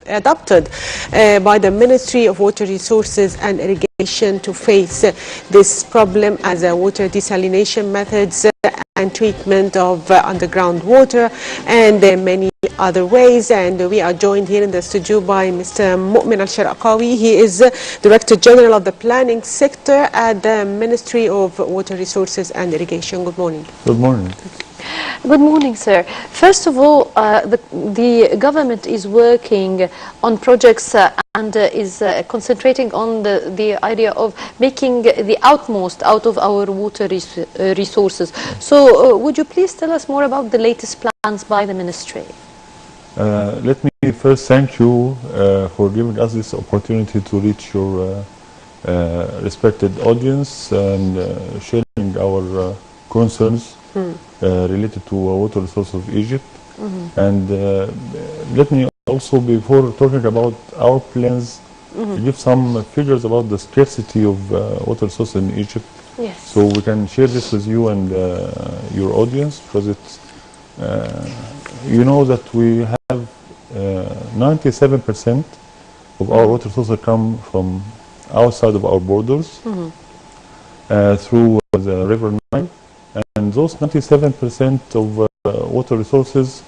adopted by the Ministry of Water Resources and Irrigation to face this problem as a water desalination methods and treatment of underground water and many other ways. And we are joined here in the studio by Mr. مؤمن الشرقاوي. He is Director General of the Planning Sector at the Ministry of Water Resources and Irrigation. Good morning. Good morning. Good morning, sir. First of all, the government is working on projects and is concentrating on the idea of making the utmost out of our water resources. So would you please tell us more about the latest plans by the ministry? Let me first thank you for giving us this opportunity to reach your respected audience and sharing our concerns related to water resources of Egypt. And let me also, before talking about our plans, give some figures about the scarcity of water resources in Egypt. Yes. So we can share this with you and your audience, because it's, you know that we have 97% of our water resources come from outside of our borders through the River Nile. And those 97% of water resources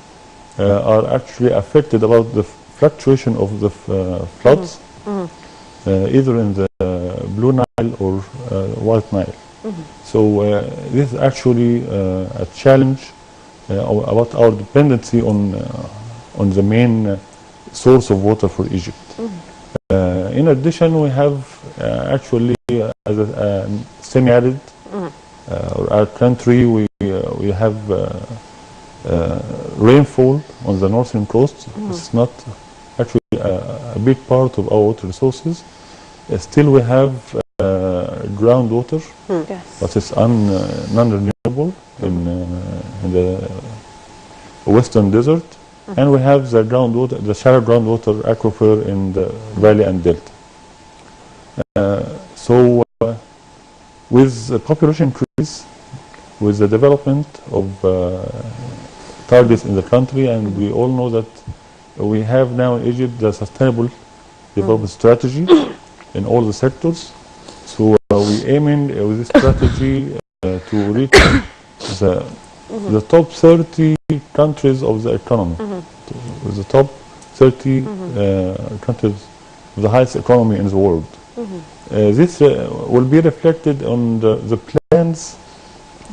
are actually affected about the fluctuation of the floods, either in the Blue Nile or White Nile. So this is actually a challenge about our dependency on the main source of water for Egypt. In addition, we have actually as a semi-arid our country, we have rainfall on the northern coast. It's not actually a big part of our water resources. Still, we have groundwater, but it's non-renewable in the western desert, and we have the groundwater, the shallow groundwater aquifer in the valley and delta. So with the population increase, with the development of targets in the country, and we all know that we have now in Egypt the sustainable development strategy in all the sectors. So we aim in with this strategy to reach the top 30 countries of the economy, with the top 30 countries with the highest economy in the world. This will be reflected on the plans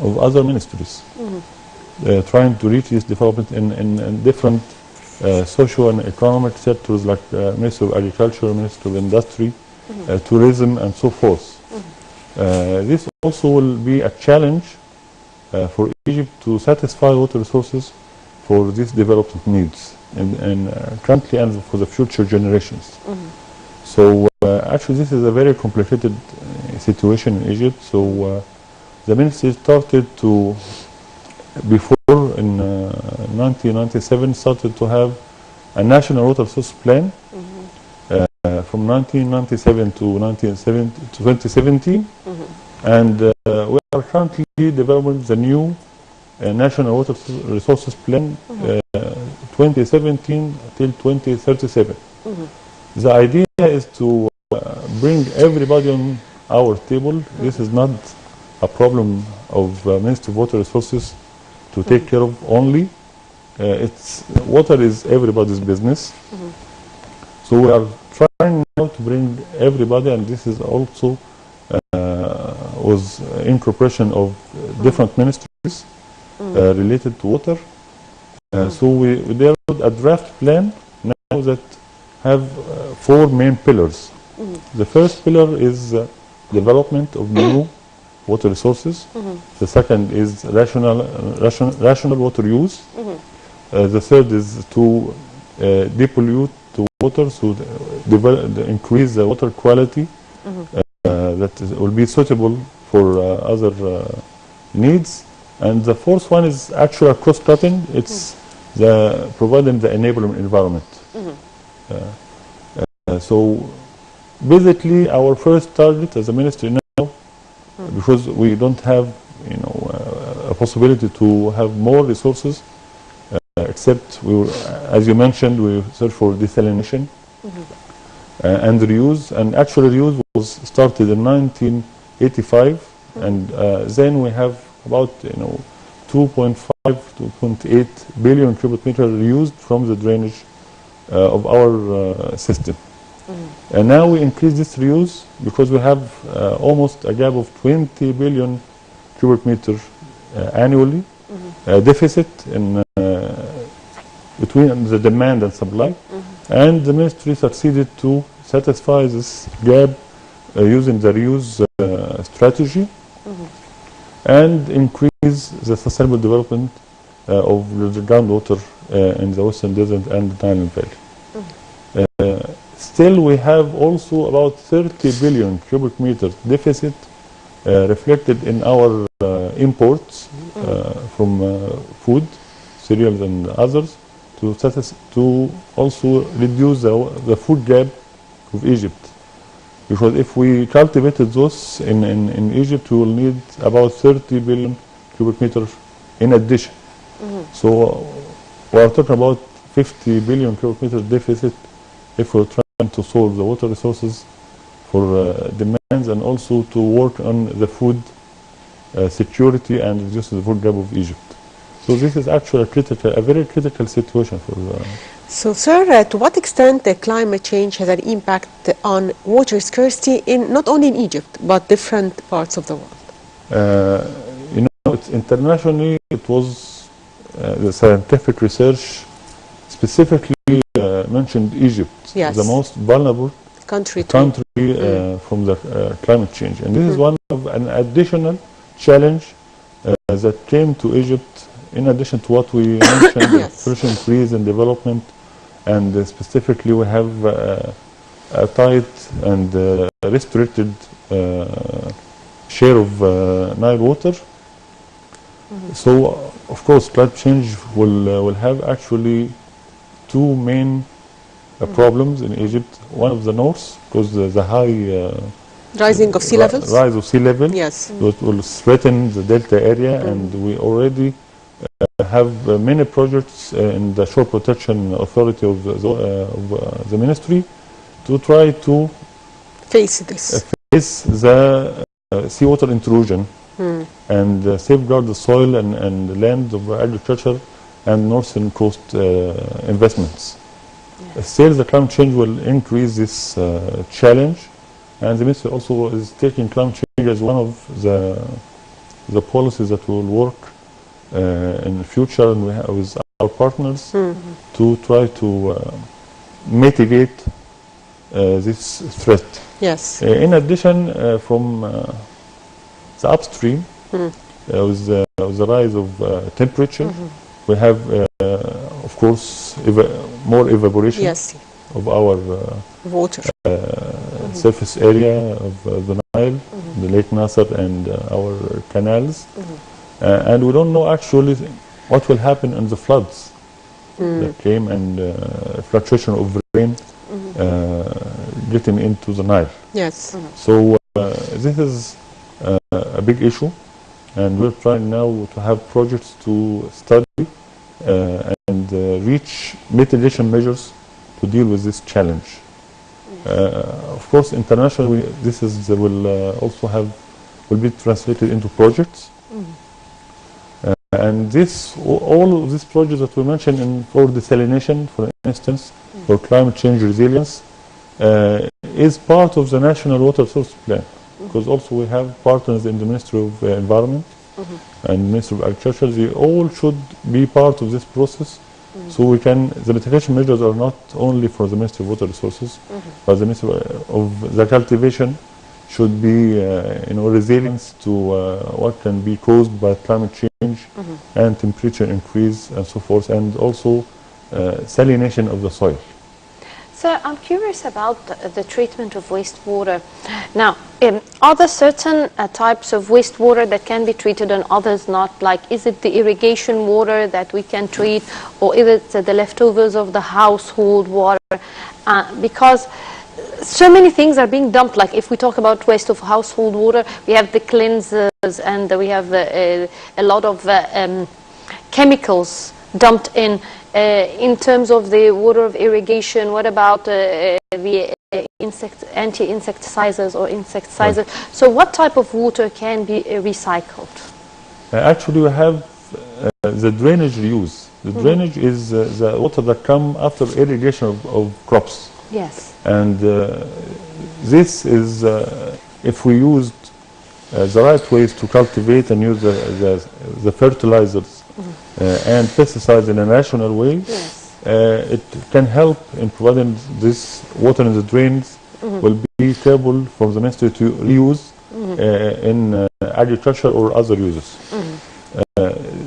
of other ministries, trying to reach this development in different social and economic sectors, like Ministry of Agriculture, Ministry of Industry, Tourism, and so forth. This also will be a challenge for Egypt to satisfy water resources for these development needs, and currently and for the future generations. So actually this is a very complicated situation in Egypt. So the ministry started to, before in 1997, started to have a national water resource plan from 1997 to 2017, and we are currently developing the new national water resources plan 2017 till 2037. The idea is to bring everybody on our table. This is not a problem of Ministry of Water Resources to take care of only. It's water is everybody's business. So we are trying now to bring everybody, and this is also was in cooperation of different ministries related to water. So we developed a draft plan now that have four main pillars. The first pillar is development of new water resources. The second is rational water use. The third is to depollute the water, so increase the water quality that will be suitable for other needs. And the fourth one is actual cost cutting. It's providing the enabling environment. So basically our first target as a ministry now, because we don't have a possibility to have more resources except we were, as you mentioned, we searched for desalination and reuse. And actually, reuse was started in 1985, and then we have about 2.5, 2.8 billion cubic meter reused from the drainage of our system. And now we increase this reuse because we have almost a gap of 20 billion cubic meter annually deficit in between the demand and supply. And the ministry succeeded to satisfy this gap using the reuse strategy and increase the sustainable development of the groundwater in the Western Desert and the Nile Valley. Still, we have also about 30 billion cubic meters deficit reflected in our imports from food, cereals and others to also reduce the food gap of Egypt. Because if we cultivated those in Egypt, we will need about 30 billion cubic meters in addition. So we are talking about 50 billion cubic meters deficit if we're trying to solve the water resources for demands and also to work on the food security and reduce the food gap of Egypt. So this is actually a very critical situation for. So, sir, to what extent the climate change has an impact on water scarcity in not only in Egypt but different parts of the world? It's internationally, it was the scientific research specifically mentioned Egypt, the most vulnerable country from the climate change, and this is one of an additional challenge that came to Egypt. In addition to what we mentioned, population increase and development, and specifically we have a tight and restricted share of Nile water. So, of course, climate change will have actually two main problems in Egypt. One of the north, because the high rising of sea levels. Rise of sea level. Yes. It will threaten the delta area, and we already have many projects in the Shore Protection Authority of the ministry to try to face the seawater intrusion and safeguard the soil and land of agriculture and northern coast investments. Still, the climate change will increase this challenge, and the ministry also is taking climate change as one of the policies that will work in the future, and we have with our partners to try to mitigate this threat. Yes. In addition, from the upstream, with the rise of temperature, we have, of course, more evaporation of our water surface area of the Nile, the Lake Nasser, and our canals. And we don't know actually what will happen in the floods that came and fluctuation of rain getting into the Nile. Yes. So this is a big issue, and we're trying now to have projects to study and reach mitigation measures to deal with this challenge. Of course, internationally, this is will be translated into projects. And all of these projects that we mentioned for desalination, for instance, for climate change resilience, is part of the National Water Resource Plan, because also we have partners in the Ministry of Environment and Ministry of Agriculture. They all should be part of this process, so the mitigation measures are not only for the Ministry of Water Resources, but the Ministry of the Cultivation should be resilience to what can be caused by climate change and temperature increase and so forth, and also salination of the soil. So I'm curious about the treatment of wastewater. Now, are there certain types of wastewater that can be treated and others not? Like, is it the irrigation water that we can treat, or is it the leftovers of the household water? Because so many things are being dumped. Like, if we talk about waste of household water, we have the cleansers, and we have a lot of chemicals dumped in in terms of the water of irrigation, what about the anti-insecticiders or insecticiders? Right. So what type of water can be recycled? Actually, we have the drainage reuse. The drainage is the water that come after irrigation of crops. Yes. And this is, if we used the right ways to cultivate and use the fertilizers and pesticides in a rational way, Yes. it can help in providing this water in the drains will be capable for the ministry to reuse in agriculture or other uses.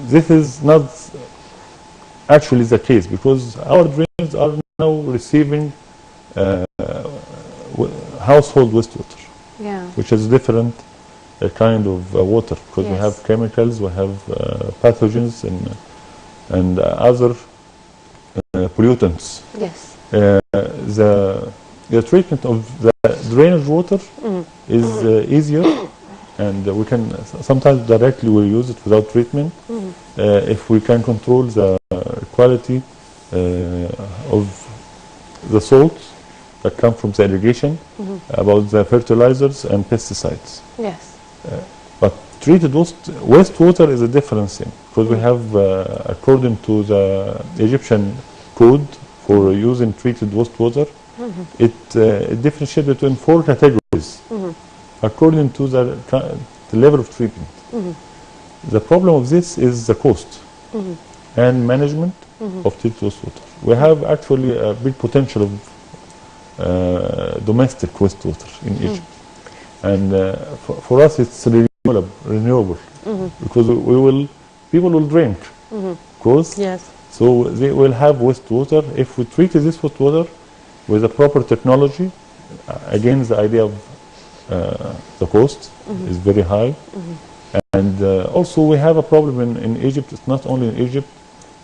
This is not actually the case because our drains are now receiving household wastewater, Yeah. which is different kind of water because we Yes. have chemicals, we have pathogens and other pollutants. Yes. The treatment of the drainage water is easier, and we can sometimes directly we use it without treatment if we can control the quality of the salts that come from the irrigation, about the fertilizers and pesticides. Yes. But treated wastewater is a different thing because we have, according to the Egyptian code for using treated wastewater, it differentiates between 4 categories according to the level of treatment. The problem of this is the cost and management of treated wastewater. We have actually a big potential of domestic wastewater in Egypt. And for us it's renewable because people will drink, of course. Yes. So they will have wastewater. If we treat this wastewater with the proper technology, again the idea of the cost is very high. And also we have a problem in Egypt, it's not only in Egypt,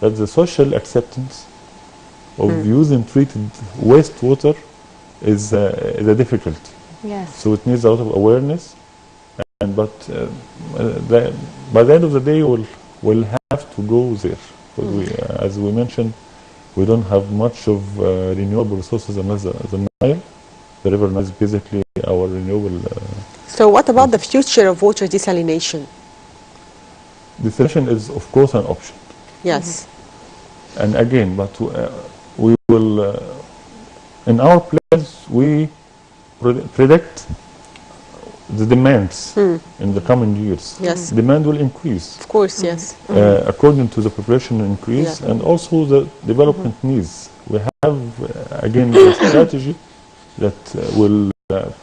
that the social acceptance of using treated wastewater is a difficulty. Yes. So it needs a lot of awareness, but by the end of the day, we'll have to go there. Because we, as we mentioned, we don't have much of renewable resources unless the Nile. The river Nile is basically our renewable. So what about the future of water desalination? Desalination is, of course, an option. Yes. And again, but we will, in our plans, we predict the demands in the coming years. Yes. Demand will increase. Of course, yes. According to the population increase and also the development needs. We have, again, a strategy that will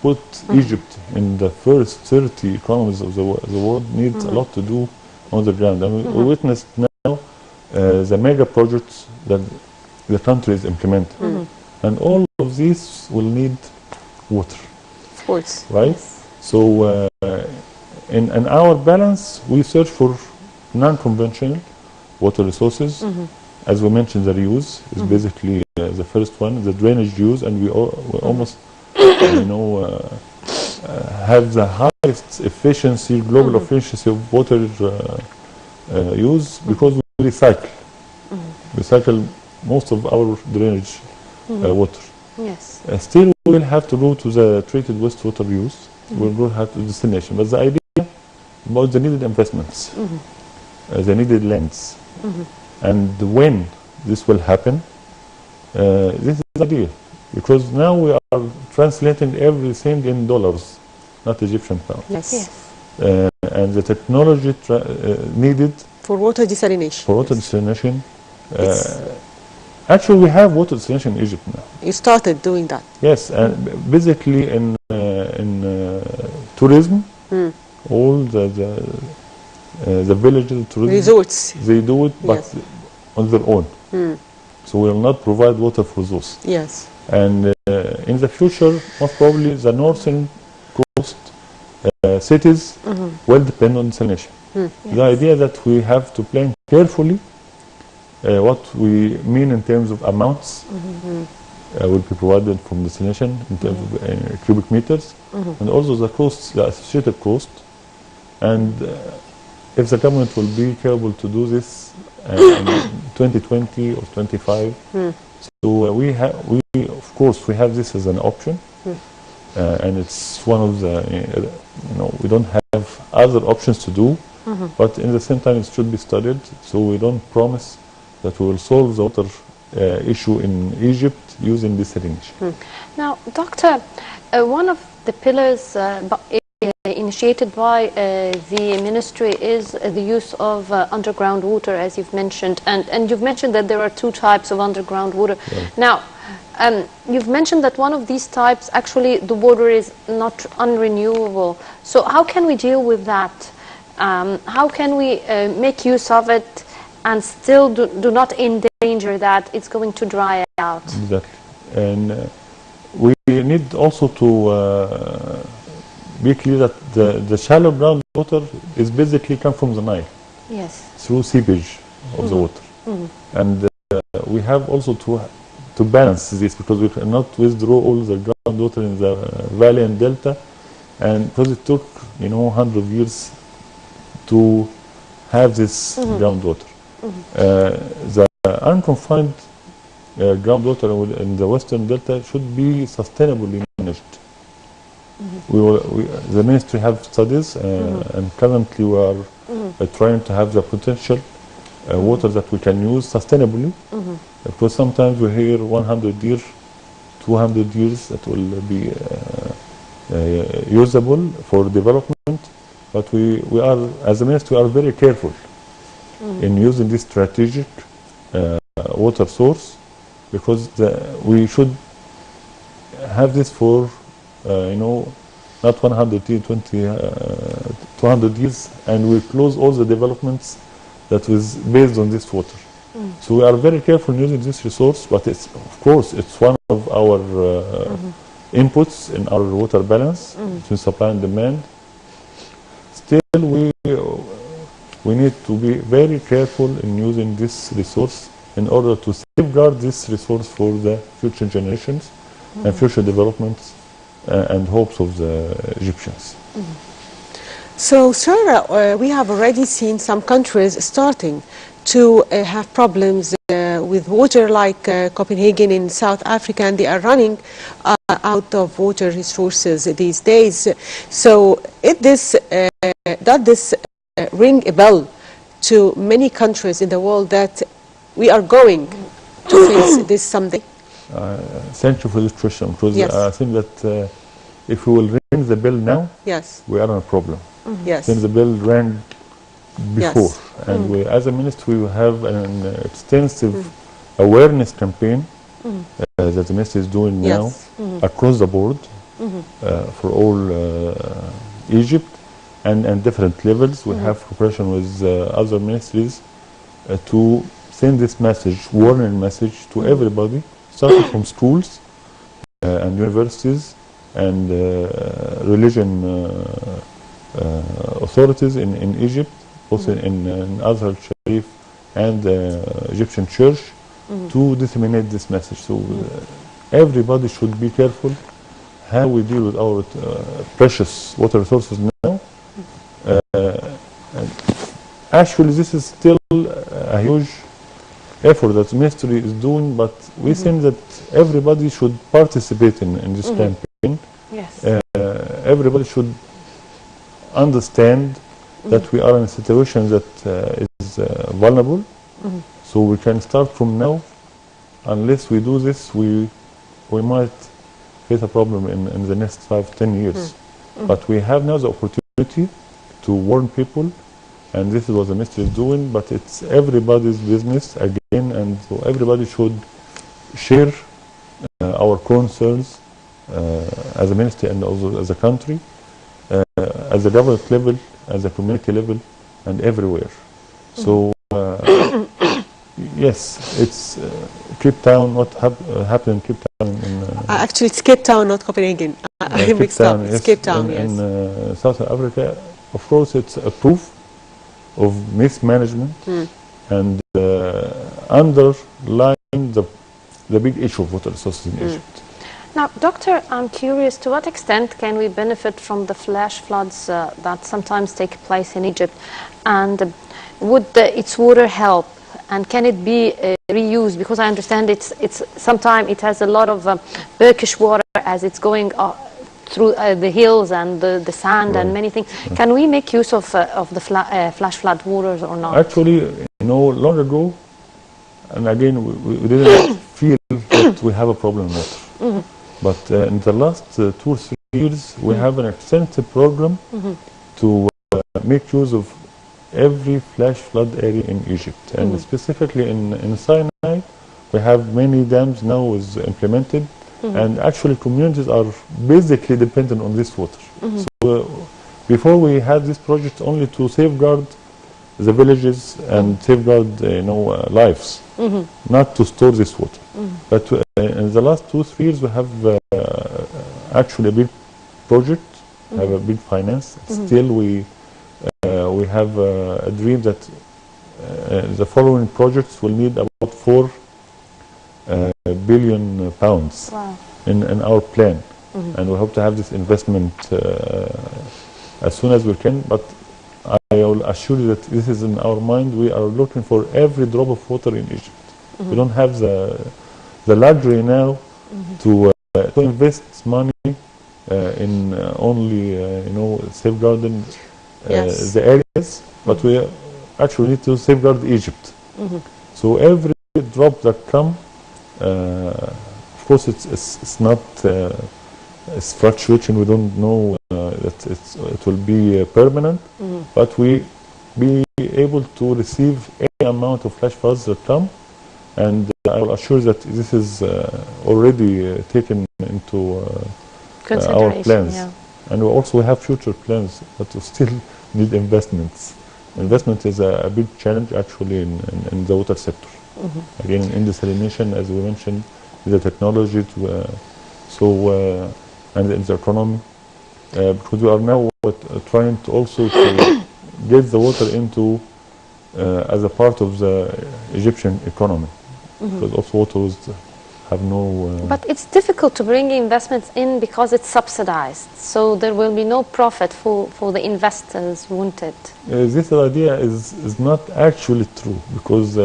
put Egypt in the first 30 economies of the world needs a lot to do on the ground. And we witnessed now the mega projects that the country is implementing. And all of these will need water. Of course. Right? Yes. So in our balance, we search for non-conventional water resources. As we mentioned, the reuse is basically the first one, the drainage reuse, and we almost, have the highest efficiency, global efficiency of water use because we recycle. Recycle most of our drainage water. Yes. Still, we will have to go to the treated wastewater use. We will have to destination. But the idea about the needed investments, the needed lands, and when this will happen, this is the idea. Because now we are translating everything in dollars, not Egyptian pounds. Yes. Yes. And the technology needed For water desalination. for water desalination. Actually, we have water desalination in Egypt now. You started doing that. Yes, and basically in tourism, all the villages, tourism, Resorts. they do it, but Yes. on their own. So we will not provide water for those. Yes. And in the future, most probably the northern coast cities will depend on desalination. The idea that we have to plan carefully what we mean in terms of amounts will be provided from desalination in terms of cubic meters, and also the costs, the associated cost. And if the government will be capable to do this and 2020 or 25. So we of course we have this as an option, and it's one of the we don't have other options to do, but in the same time it should be studied. So we don't promise that we will solve the water issue in Egypt using desalination. Now, Doctor, one of the pillars initiated by the ministry is the use of underground water, as you've mentioned, and you've mentioned that there are two types of underground water. Yeah. Now, you've mentioned that one of these types, actually the water is not unrenewable. So how can we deal with that? How can we make use of it and still do not endanger that it's going to dry out? Exactly. And we need also to be clear that the shallow groundwater is basically come from the Nile. Yes. Through seepage of the water. And we have also to balance this, because we cannot withdraw all the groundwater in the valley and delta, and because it took 100 years to have this groundwater. The unconfined groundwater in the western delta should be sustainably managed. The ministry have studies, and currently we are trying to have the potential water that we can use sustainably, because sometimes we hear 100 years, 200 years that will be usable for development, but we are, as a ministry, we are very careful in using this strategic water source, because we should have this for not 100 years, 200 years, and we close all the developments that was based on this water. So we are very careful in using this resource, but of course it's one of our inputs in our water balance between supply and demand. Still, we need to be very careful in using this resource in order to safeguard this resource for the future generations and future developments and hopes of the Egyptians. So, sir, we have already seen some countries starting to have problems with water, like Copenhagen in South Africa, and they are running out of water resources these days. So, does this ring a bell to many countries in the world that we are going to face this someday? Thank you for this question, because Yes. I think that if we will ring the bell now, Yes. we are in a problem. Yes. Since the bell rang before, Yes. and we, as a ministry, we have an extensive awareness campaign that the ministry is doing now Yes. across the board for all Egypt, and different levels. We have cooperation with other ministries to send this message, warning message, to everybody, starting from schools and universities and religion authorities in Egypt, also in Azhar Sharif and Egyptian Church, to disseminate this message. So everybody should be careful how we deal with our precious water resources now. And actually, this is still a huge effort that the ministry is doing, but we think that everybody should participate in this campaign. Yes. Everybody should understand that we are in a situation that is vulnerable. So we can start from now. Unless we do this, we might face a problem in the next 5-10 years. But we have now the opportunity to warn people, and this is what the ministry is doing, but it's everybody's business again, and so everybody should share our concerns as a ministry and also as a country, at the government level, at the community level, and everywhere. So yes, it's Cape Town. What happened in Cape Town? Actually, it's Cape Town, not Copenhagen. I mixed up. It's Cape Town, yes. In South Africa, of course, it's a proof of mismanagement and underlying the big issue of water resources in Egypt. Now, Doctor, I'm curious, to what extent can we benefit from the flash floods that sometimes take place in Egypt? And would its water help and can it be reused? Because I understand it's sometimes it has a lot of Turkish water as it's going through the hills and the sand and many things. Can we make use of the flash flood waters or not? Actually, long ago, and again, we didn't feel that we have a problem with water. But in the last 2 or 3 years, we have an extensive program to make use of every flash flood area in Egypt. And specifically in Sinai, we have many dams now is implemented. And actually communities are basically dependent on this water. So before we had this project only to safeguard the villages and safeguard lives, not to store this water. But in the last 2-3 years we have actually a big project, have a big finance. Still we have a dream that the following projects will need about 4 billion pounds in our plan, and we hope to have this investment as soon as we can. But I will assure you that this is in our mind. We are looking for every drop of water in Egypt. We don't have the luxury now to invest money in only safeguarding the areas, but we actually need to safeguard Egypt. So every drop that comes, of course, it's not it's fluctuating. We don't know that it will be permanent, but we be able to receive any amount of flash floods that come, and I will assure that this is already taken into our plans. And we also have future plans, but we still need investments. Investment is a big challenge actually in the water sector. Again, in desalination, as we mentioned, the technology and in the economy, because we are now trying to also to get the water into as a part of the Egyptian economy, because also water have no. But it's difficult to bring investments in because it's subsidized, so there will be no profit for the investors wanted. This idea is not actually true, because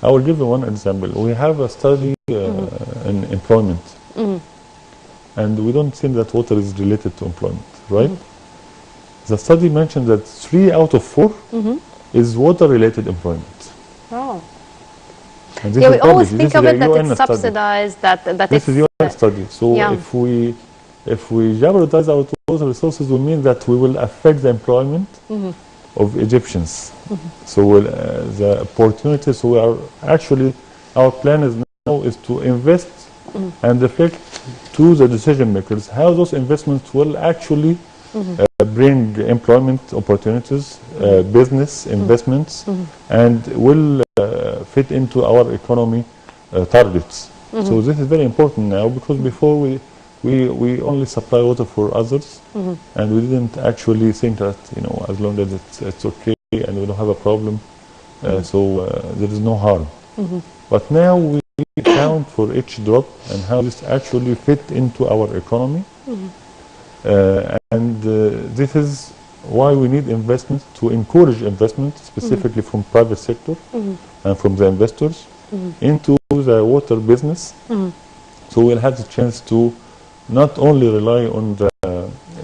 I will give you one example. We have a study in employment, and we don't think that water is related to employment, right? The study mentioned that 3 out of 4 is water-related employment. Oh. And We always think of it that it's subsidized, that this is UN study. So if we jeopardize our water resources, we mean that we will affect the employment of Egyptians. So the opportunities, so we are actually, our plan is now is to invest and reflect to the decision makers how those investments will actually bring employment opportunities, business investments, and will fit into our economy targets. So this is very important now, because before we only supply water for others, and we didn't actually think that as long as it's okay and we don't have a problem, so there is no harm. But now we count for each drop and how this actually fit into our economy, and this is why we need investment, to encourage investment specifically from private sector and from the investors into the water business. So we'll have the chance to not only rely on the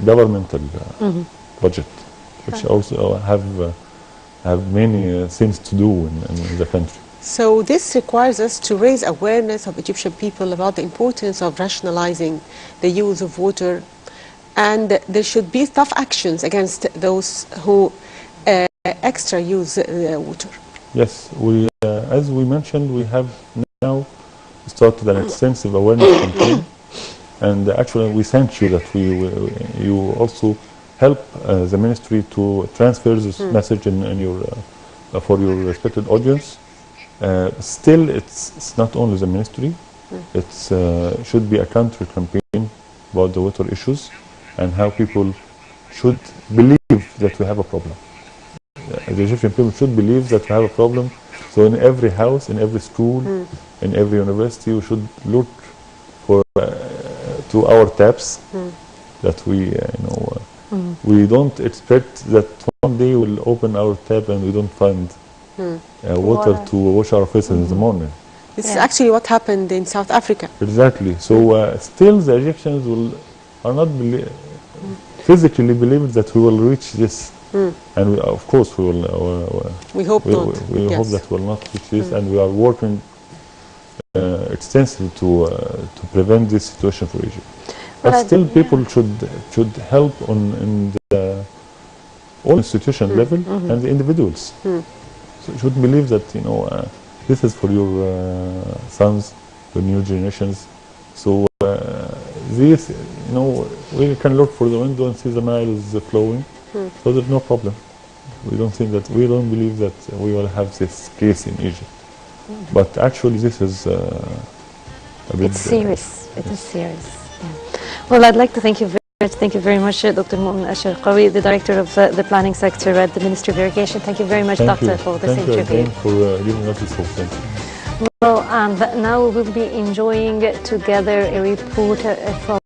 governmental budget, which also have many things to do in the country. So this requires us to raise awareness of Egyptian people about the importance of rationalizing the use of water, and there should be tough actions against those who extra use water. Yes, as we mentioned, we have now started an extensive awareness campaign, and actually we thank you that you also help the ministry to transfer this message in your for your respected audience. Still, it's not only the ministry; it should be a country campaign about the water issues and how people should believe that we have a problem. The Egyptian people should believe that we have a problem. So in every house, in every school, in every university, we should look for to our taps, that we don't expect that one day we'll open our tap and we don't find water to wash our faces in the morning. This is actually what happened in South Africa. Exactly. So still the Egyptians are not physically believing that we will reach this. And we, of course we will. We hope not. We hope that we will not reach this, and we are working extensively to prevent this situation for Egypt. But still, people should help in the all institution level and the individuals. So you should believe that this is for your sons, your new generations. So this, we can look for the window and see the Nile is flowing. So there's no problem. We don't believe that we will have this case in Egypt. But actually, this is a bit. It's serious. It is serious. Yeah. Well, I'd like to thank you very much. Thank you very much, Dr. Mؤمن الشرقاوي, the director of the planning sector at the Ministry of Irrigation. Thank you very much, Doctor, for this interview. Thank you again for giving us this opportunity. Well, and now we will be enjoying together a report from